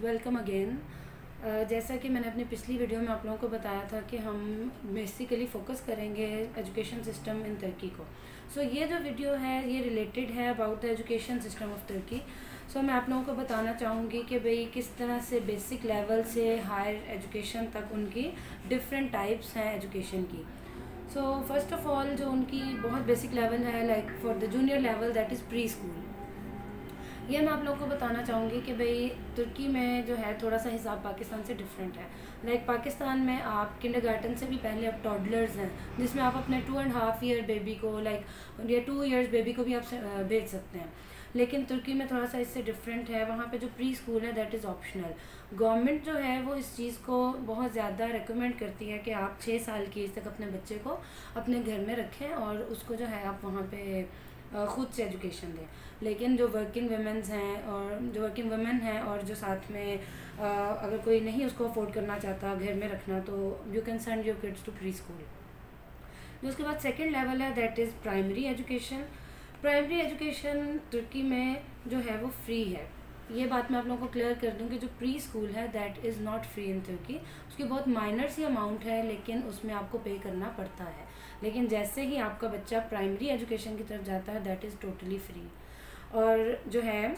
Welcome again. जैसा कि मैंने अपनी पिछली वीडियो में आप लोगों को बताया था कि हम बेसिकली फ़ोकस करेंगे एजुकेशन सिस्टम इन तुर्की को। ये जो वीडियो है ये रिलेटेड है about the education system of Turkey. मैं आप लोगों को बताना चाहूँगी कि भाई किस तरह से बेसिक लेवल से हायर एजुकेशन तक उनकी डिफरेंट टाइप्स हैं एजुकेशन की। फर्स्ट ऑफ़ ऑल जो उनकी बहुत बेसिक लेवल है like for the junior level that is pre school. ये मैं आप लोगों को बताना चाहूँगी कि भाई तुर्की में जो है थोड़ा सा हिसाब पाकिस्तान से डिफरेंट है। लाइक पाकिस्तान में आप किंडरगार्टन से भी पहले अब टॉडलर्स हैं जिसमें आप अपने 2.5 ईयर बेबी को लाइक या 2 इयर्स बेबी को भी आप भेज सकते हैं। लेकिन तुर्की में थोड़ा सा इससे डिफरेंट है। वहाँ पे जो प्री स्कूल है दैट इज़ ऑप्शनल। गवर्नमेंट जो है वो इस चीज़ को बहुत ज़्यादा रिकमेंड करती है कि आप 6 साल की एज तक अपने बच्चे को अपने घर में रखें और उसको जो है आप वहाँ पे ख़ुद से एजुकेशन दें। लेकिन जो वर्किंग वुमेन्स हैं और जो वर्किंग वुमेन हैं और जो साथ में अगर कोई नहीं उसको अफोर्ड करना चाहता घर में रखना, तो you can send your kids to pre school. जो उसके बाद सेकेंड लेवल है that is primary education. Primary education Turkey में जो है वो फ्री है। ये बात मैं आप लोगों को क्लियर कर दूं कि जो प्री स्कूल है that is not free in Turkey. उसकी बहुत माइनर सी अमाउंट है लेकिन उसमें आपको पे करना पड़ता है। लेकिन जैसे ही आपका बच्चा प्राइमरी एजुकेशन की तरफ जाता है दैट इज़ टोटली फ्री। और जो है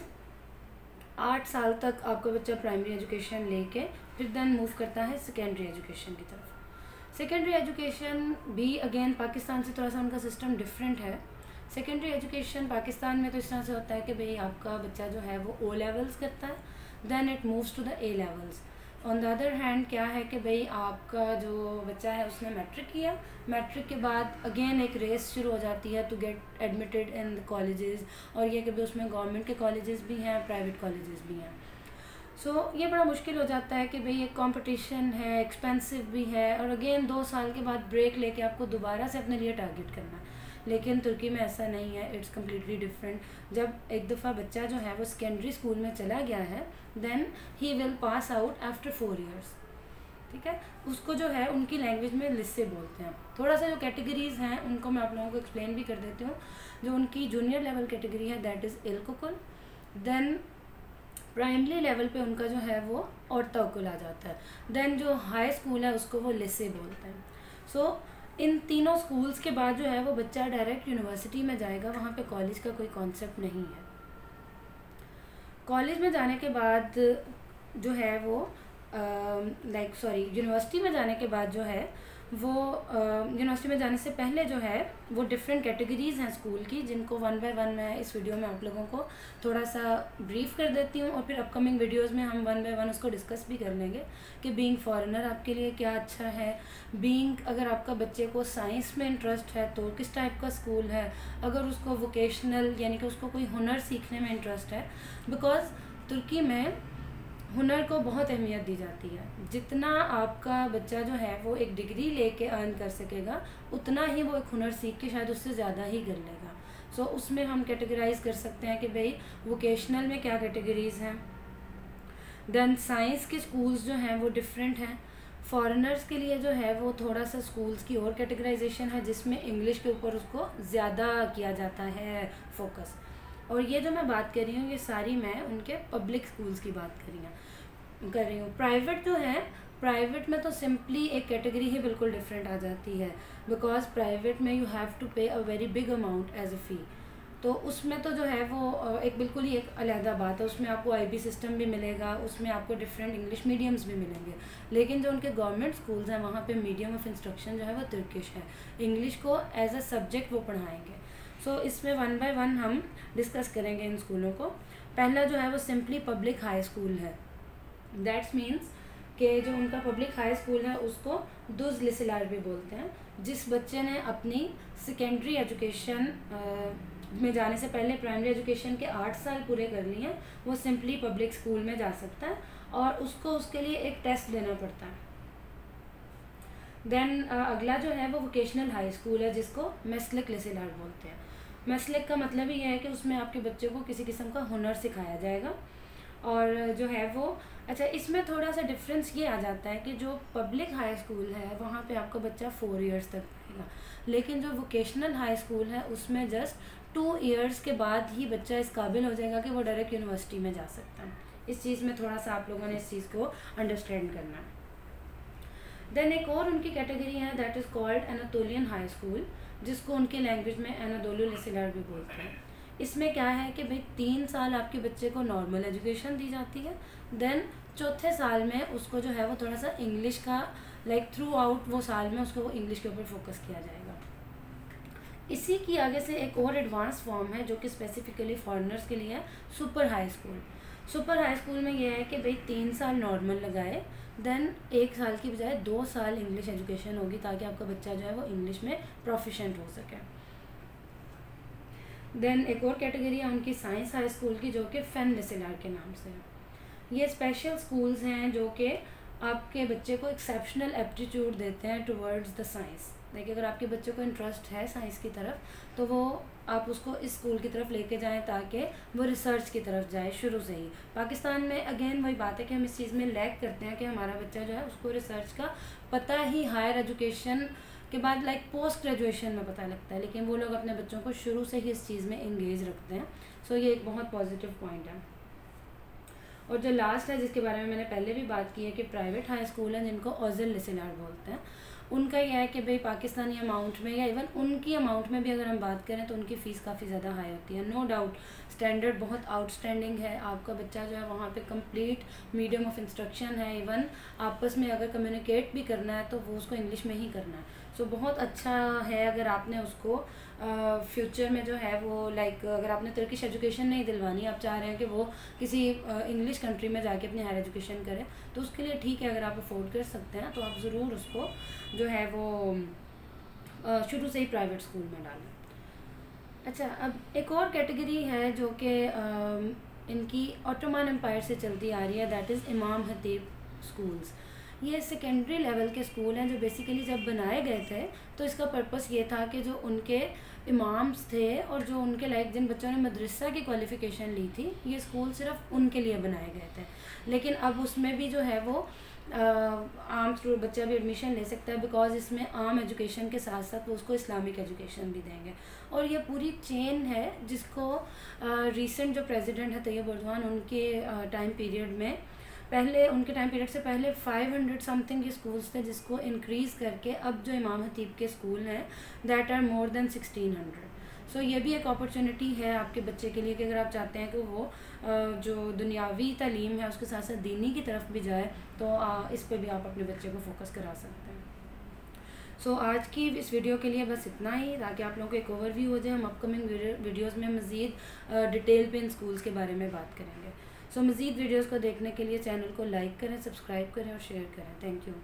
8 साल तक आपका बच्चा प्राइमरी एजुकेशन लेके फिर देन मूव करता है सेकेंडरी एजुकेशन की तरफ। सेकेंडरी एजुकेशन भी अगेन पाकिस्तान से थोड़ा सा उनका सिस्टम डिफरेंट है। सेकेंडरी एजुकेशन पाकिस्तान में तो इस तरह से होता है कि भाई आपका बच्चा जो है वो ओ लेवल्स करता है, then it moves to the A levels. On the other hand क्या है कि भाई आपका जो बच्चा है उसने मैट्रिक किया, मैट्रिक के बाद अगेन एक रेस शुरू हो जाती है to get admitted in the colleges. और ये कि भाई उसमें गवर्नमेंट के कॉलेजेस भी हैं, प्राइवेट कॉलेजेस भी हैं। ये बड़ा मुश्किल हो जाता है कि भाई एक कंपटीशन है, एक्सपेंसिव भी है, और अगेन 2 साल के बाद ब्रेक लेके आपको दोबारा से अपने लिए टारगेट करना है। लेकिन तुर्की में ऐसा नहीं है, इट्स कम्प्लीटली डिफरेंट। जब एक दफ़ा बच्चा जो है वो सेकेंडरी स्कूल में चला गया है then he will pass out after 4 years. ठीक है, उसको जो है उनकी लैंग्वेज में लिस्से बोलते हैं। थोड़ा सा जो कैटेगरीज़ हैं उनको मैं आप लोगों को एक्सप्लेन भी कर देती हूँ। जो उनकी जूनियर लेवल कैटेगरी है दैट इज़ इल्कोकुल। देन प्राइमरी लेवल पे उनका जो है वो ऑर्तोकुल आ जाता है। देन जो हाई स्कूल है उसको वो लिस्से बोलते हैं। इन तीनों स्कूल्स के बाद जो है वो बच्चा डायरेक्ट यूनिवर्सिटी में जाएगा। वहाँ पे कॉलेज का कोई कॉन्सेप्ट नहीं है। कॉलेज में जाने के बाद जो है वो यूनिवर्सिटी में जाने के बाद जो है वो यूनिवर्सिटी में जाने से पहले जो है वो डिफरेंट कैटेगरीज़ हैं स्कूल की, जिनको 1 बाय 1 मैं इस वीडियो में आप लोगों को थोड़ा सा ब्रीफ कर देती हूँ और फिर अपकमिंग वीडियोस में हम 1 बाय 1 उसको डिस्कस भी कर लेंगे कि बीइंग फॉरेनर आपके लिए क्या अच्छा है, बीइंग अगर आपका बच्चे को साइंस में इंटरेस्ट है तो किस टाइप का स्कूल है, अगर उसको वोकेशनल यानी कि उसको कोई हुनर सीखने में इंटरेस्ट है। बिकॉज तुर्की में हुनर को बहुत अहमियत दी जाती है। जितना आपका बच्चा जो है वो एक डिग्री लेके अर्न कर सकेगा उतना ही वो एक हुनर सीख के शायद उससे ज़्यादा ही कर लेगा। उसमें हम कैटेगराइज कर सकते हैं कि भाई वोकेशनल में क्या कैटेगरीज़ हैं। देन साइंस के स्कूल्स जो हैं वो डिफरेंट हैं। फॉरेनर्स के लिए जो है वो थोड़ा सा स्कूल्स की और कैटेगराइजेशन है जिसमें इंग्लिश के ऊपर उसको ज़्यादा किया जाता है फोकस। और ये जो मैं बात कर रही हूँ ये सारी मैं उनके पब्लिक स्कूल्स की बात कर रही हूँ। प्राइवेट जो है, प्राइवेट में तो सिंपली एक कैटेगरी ही बिल्कुल डिफरेंट आ जाती है। बिकॉज प्राइवेट में you have to pay a very big amount as a fee. तो उसमें तो जो है वो एक बिल्कुल ही एक अलहदा बात है। उसमें आपको IB सिस्टम भी मिलेगा, उसमें आपको डिफरेंट इंग्लिश मीडियम्स भी मिलेंगे। लेकिन जो उनके गवर्नमेंट स्कूल्स हैं वहाँ पे मीडियम ऑफ इंस्ट्रक्शन जो है वो तुर्किश है। इंग्लिश को एज अ सब्जेक्ट वो पढ़ाएंगे। इसमें 1 बाय 1 हम डिस्कस करेंगे इन स्कूलों को। पहला जो है वो सिंपली पब्लिक हाई स्कूल है। दैट्स मीन्स कि जो उनका पब्लिक हाई स्कूल है उसको दुज लिसिलार भी बोलते हैं। जिस बच्चे ने अपनी सेकेंडरी एजुकेशन में जाने से पहले प्राइमरी एजुकेशन के 8 साल पूरे कर लिए हैं वो सिंपली पब्लिक स्कूल में जा सकता है और उसको उसके लिए एक टेस्ट देना पड़ता है। देन अगला जो है वो वोकेशनल हाई स्कूल है जिसको मेस्लिक लिसिलार बोलते हैं। मेस्लिक का मतलब ही है कि उसमें आपके बच्चे को किसी किस्म का हुनर सिखाया जाएगा। और जो है वो इसमें थोड़ा सा डिफरेंस ये आ जाता है कि जो पब्लिक हाई स्कूल है वहाँ पे आपका बच्चा 4 ईयर्स तक पढ़ेगा। लेकिन जो वोकेशनल हाई स्कूल है उसमें जस्ट 2 ईयर्स के बाद ही बच्चा इस काबिल हो जाएगा कि वो डायरेक्ट यूनिवर्सिटी में जा सकता है। इस चीज़ में थोड़ा सा आप लोगों ने इस चीज़ को अंडरस्टैंड करना है। देन एक और उनकी कैटेगरी है that is called Anatolian high school, जिसको उनकी लैंग्वेज में एनादोलू लिसिलर भी बोलते हैं। इसमें क्या है कि भाई 3 साल आपके बच्चे को नॉर्मल एजुकेशन दी जाती है, देन चौथे साल में उसको जो है वो थोड़ा सा इंग्लिश का थ्रू आउट वो साल में उसको इंग्लिश के ऊपर फोकस किया जाएगा। इसी की आगे से एक और एडवांस फॉर्म है जो कि स्पेसिफिकली फॉरेनर्स के लिए है, super high school. Super high school में यह है कि भाई 3 साल नॉर्मल लगाए, देन 1 साल की बजाय 2 साल इंग्लिश एजुकेशन होगी ताकि आपका बच्चा जो है वो इंग्लिश में प्रोफिशेंट हो सके। देन एक और कैटेगरी है उनकी साइंस हाई स्कूल की, जो कि फेन लिसिलर के नाम से है। ये स्पेशल स्कूल्स हैं जो कि आपके बच्चे को एक्सेप्शनल एप्टीट्यूड देते हैं टुवर्ड्स द साइंस। देखिए अगर आपके बच्चे को इंटरेस्ट है साइंस की तरफ तो वो आप उसको इस स्कूल की तरफ लेके जाएं ताकि वो रिसर्च की तरफ जाए शुरू से ही। पाकिस्तान में अगेन वही बात है कि हम इस चीज़ में लैग करते हैं कि हमारा बच्चा जो है उसको रिसर्च का पता ही हायर एजुकेशन के बाद पोस्ट ग्रेजुएशन में पता लगता है, लेकिन वो लोग अपने बच्चों को शुरू से ही इस चीज़ में इंगेज रखते हैं। सो ये एक बहुत पॉजिटिव पॉइंट है। और जो लास्ट है जिसके बारे में मैंने पहले भी बात की है कि प्राइवेट हाई स्कूल हैं जिनको ओजल लिसिलर बोलते हैं, उनका यह है कि भाई पाकिस्तानी अमाउंट में या इवन उनकी अमाउंट में भी अगर हम बात करें तो उनकी फ़ीस काफ़ी ज़्यादा हाई होती है। नो डाउट स्टैंडर्ड बहुत आउटस्टैंडिंग है, आपका बच्चा जो है वहाँ पे कंप्लीट मीडियम ऑफ इंस्ट्रक्शन है, इवन आपस में अगर कम्युनिकेट भी करना है तो वो उसको इंग्लिश में ही करना है। सो बहुत अच्छा है अगर आपने उसको फ्यूचर में जो है वो अगर आपने तुर्किश एजुकेशन नहीं दिलवानी, आप चाह रहे हैं कि वो किसी इंग्लिश कंट्री में जाके अपनी हायर एजुकेशन करे, तो उसके लिए ठीक है, अगर आप अफोर्ड कर सकते हैं तो आप ज़रूर उसको जो है वो शुरू से ही प्राइवेट स्कूल में डालें। अच्छा, अब एक और कैटेगरी है जो कि इनकी ऑटोमन एम्पायर से चलती आ रही है, दैट इज़ इमाम खतीब स्कूल्स। ये सेकेंडरी लेवल के स्कूल हैं जो बेसिकली जब बनाए गए थे तो इसका पर्पस ये था कि जो उनके इमाम्स थे और जो उनके जिन बच्चों ने मदरसा की क्वालिफ़िकेशन ली थी, ये स्कूल सिर्फ उनके लिए बनाए गए थे। लेकिन अब उसमें भी जो है वो आम बच्चा भी एडमिशन ले सकता है, बिकॉज इसमें आम एजुकेशन के साथ साथ वो उसको इस्लामिक एजुकेशन भी देंगे। और ये पूरी चेन है जिसको रीसेंट जो प्रेसिडेंट है तैयब उर्दवान, उनके टाइम पीरियड में उनके टाइम पीरियड से पहले 500 समथिंग स्कूल्स थे, जिसको इंक्रीज़ करके अब जो इमाम खतीब के स्कूल हैं दैट आर मोर देन 1600। सो ये भी एक अपॉर्चुनिटी है आपके बच्चे के लिए कि अगर आप चाहते हैं कि वो जो दुनियावी तालीम है उसके साथ साथ दीनी की तरफ भी जाए तो इस पे भी आप अपने बच्चे को फोकस करा सकते हैं। सो आज की इस वीडियो के लिए बस इतना ही, ताकि आप लोगों को एक ओवरव्यू हो जाए। हम अपकमिंग वीडियोज़ में मज़ीद डिटेल पे इन स्कूल्स के बारे में बात करेंगे। सो मज़ीद वीडियोज़ को देखने के लिए चैनल को लाइक करें, सब्सक्राइब करें और शेयर करें। Thank you.